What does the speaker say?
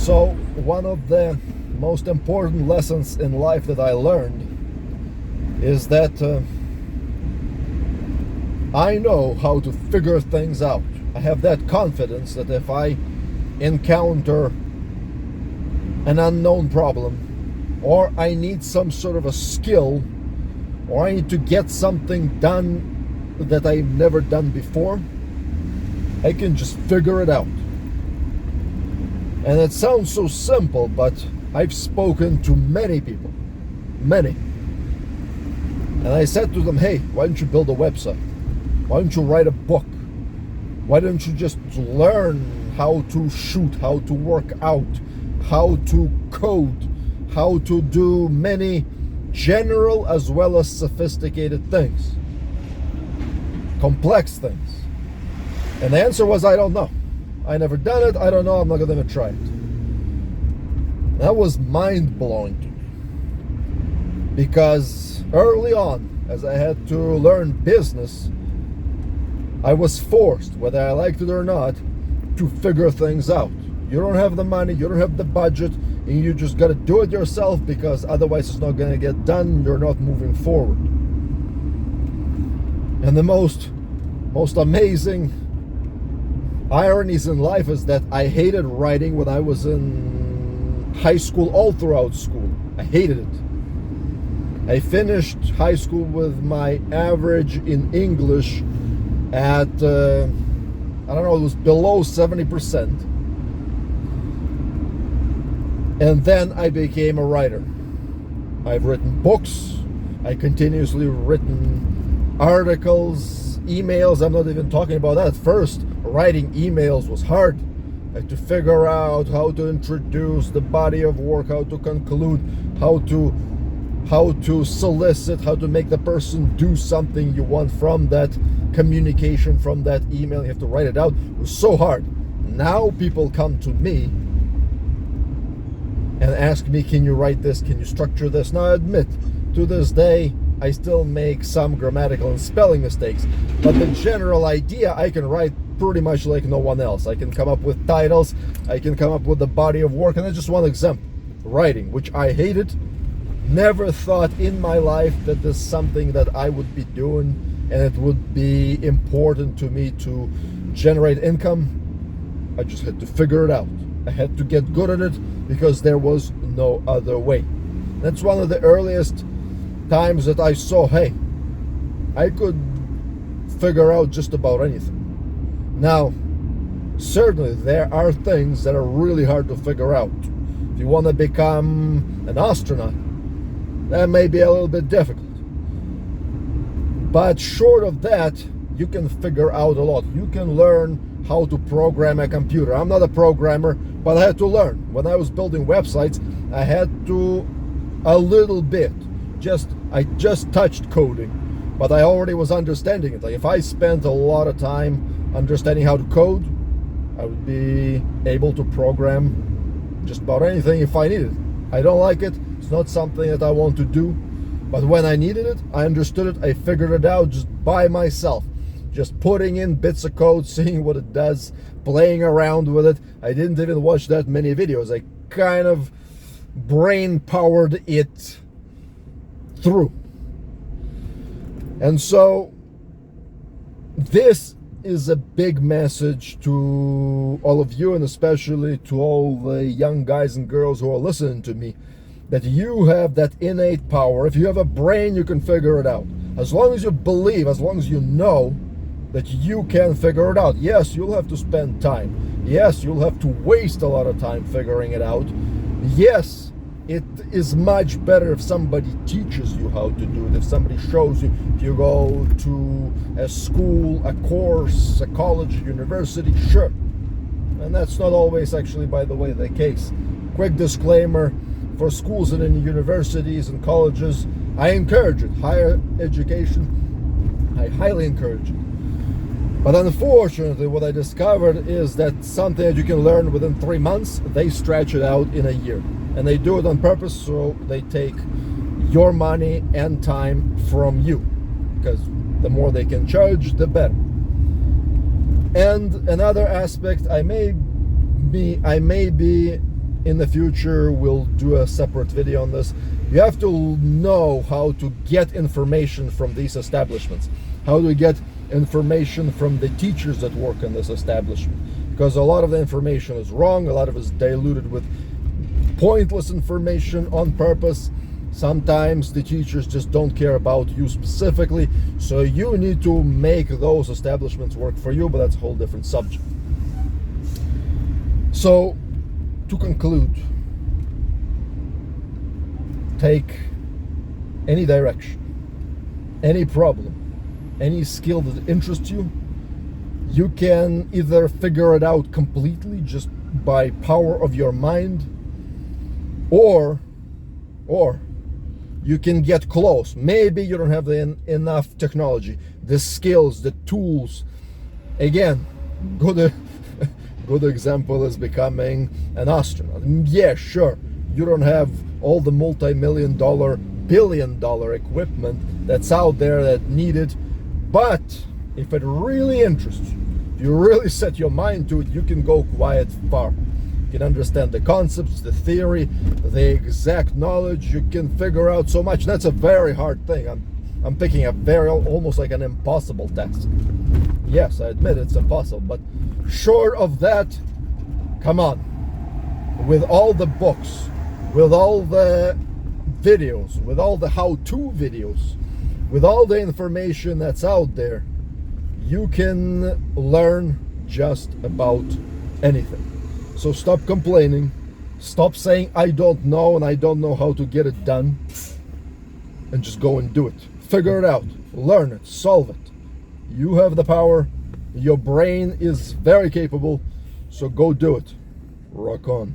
So one of the most important lessons in life that I learned is that I know how to figure things out. I have that confidence that if I encounter an unknown problem, or I need some sort of a skill, or I need to get something done that I've never done before, I can just figure it out. And it sounds so simple, but I've spoken to many people, many. And I said to them, hey, why don't you build a website? Why don't you write a book? Why don't you just learn how to shoot, how to work out, how to code, how to do many general as well as sophisticated things, complex things? And the answer was, I don't know. I never done it. I don't know. I'm not going to try it. That was mind-blowing to me. Because early on, as I had to learn business, I was forced, whether I liked it or not, to figure things out. You don't have the money, you don't have the budget, and you just got to do it yourself, because otherwise it's not going to get done. You're not moving forward. And the most amazing ironies in life is that I hated writing when I was in high school, all throughout school. I hated it. I finished high school with my average in English at, I don't know, it was below 70%. And then I became a writer. I've written books. I continuously written articles, emails. I'm not even talking about that. First, writing emails was hard. I had to figure out how to introduce the body of work, how to conclude, how to solicit, how to make the person do something you want from that communication, from that email. You have to write it out. It was so hard. Now people come to me and ask me, can you write this? Can you structure this? Now I admit, to this day, I still make some grammatical and spelling mistakes, but the general idea I can write pretty much like no one else. I can come up with titles, I can come up with the body of work, and that's just one example. Writing, which I hated. Never thought in my life that this is something that I would be doing and it would be important to me to generate income. I just had to figure it out. I had to get good at it because there was no other way. That's one of the earliest times that I saw, hey, I could figure out just about anything. Now, certainly there are things that are really hard to figure out. If you want to become an astronaut, that may be a little bit difficult. But short of that, you can figure out a lot. You can learn how to program a computer. I'm not a programmer, but I had to learn. When I was building websites, I had to a little bit. I just touched coding, but I already was understanding it. Like if I spent a lot of time understanding how to code, I would be able to program just about anything if I needed it. I don't like it. It's not something that I want to do. But when I needed it, I understood it. I figured it out just by myself. Just putting in bits of code, seeing what it does, playing around with it. I didn't even watch that many videos. I kind of brain-powered it through. And so this is a big message to all of you, and especially to all the young guys and girls who are listening to me, that you have that innate power. If you have a brain, you can figure it out. As long as you believe, as long as you know that you can figure it out. Yes, you'll have to spend time. Yes, you'll have to waste a lot of time figuring it out. Yes, it is much better if somebody teaches you how to do it, if somebody shows you, if you go to a school, a course, a college, university, sure. And that's not always actually, by the way, the case. Quick disclaimer, for schools and in universities and colleges, I encourage it. Higher education, I highly encourage it. But unfortunately, what I discovered is that something that you can learn within 3 months, they stretch it out in a year. And they do it on purpose, so they take your money and time from you. Because the more they can charge, the better. And another aspect, I may be In the future, we'll do a separate video on this. You have to know how to get information from these establishments, how to get information from the teachers that work in this establishment, because a lot of the information is wrong, a lot of it is diluted with pointless information on purpose. Sometimes the teachers just don't care about you specifically, so you need to make those establishments work for you, but that's a whole different subject. So, to conclude, take any direction, any problem, any skill that interests you. You can either figure it out completely just by power of your mind, or you can get close. Maybe you don't have enough technology, the skills, the tools. Again, good example is becoming an astronaut. Yeah, sure, you don't have all the multi-million-dollar, billion-dollar equipment that's out there that needed, but if it really interests you, if you really set your mind to it, you can go quite far. You can understand the concepts, the theory, the exact knowledge. You can figure out so much. That's a very hard thing. I'm picking a very, almost like an impossible task. Yes, I admit it's impossible, but short of that, come on. With all the books, with all the videos, with all the how-to videos, with all the information that's out there, you can learn just about anything. So stop complaining, stop saying I don't know and I don't know how to get it done, and just go and do it. Figure it out, learn it, solve it. You have the power, your brain is very capable, so go do it. Rock on.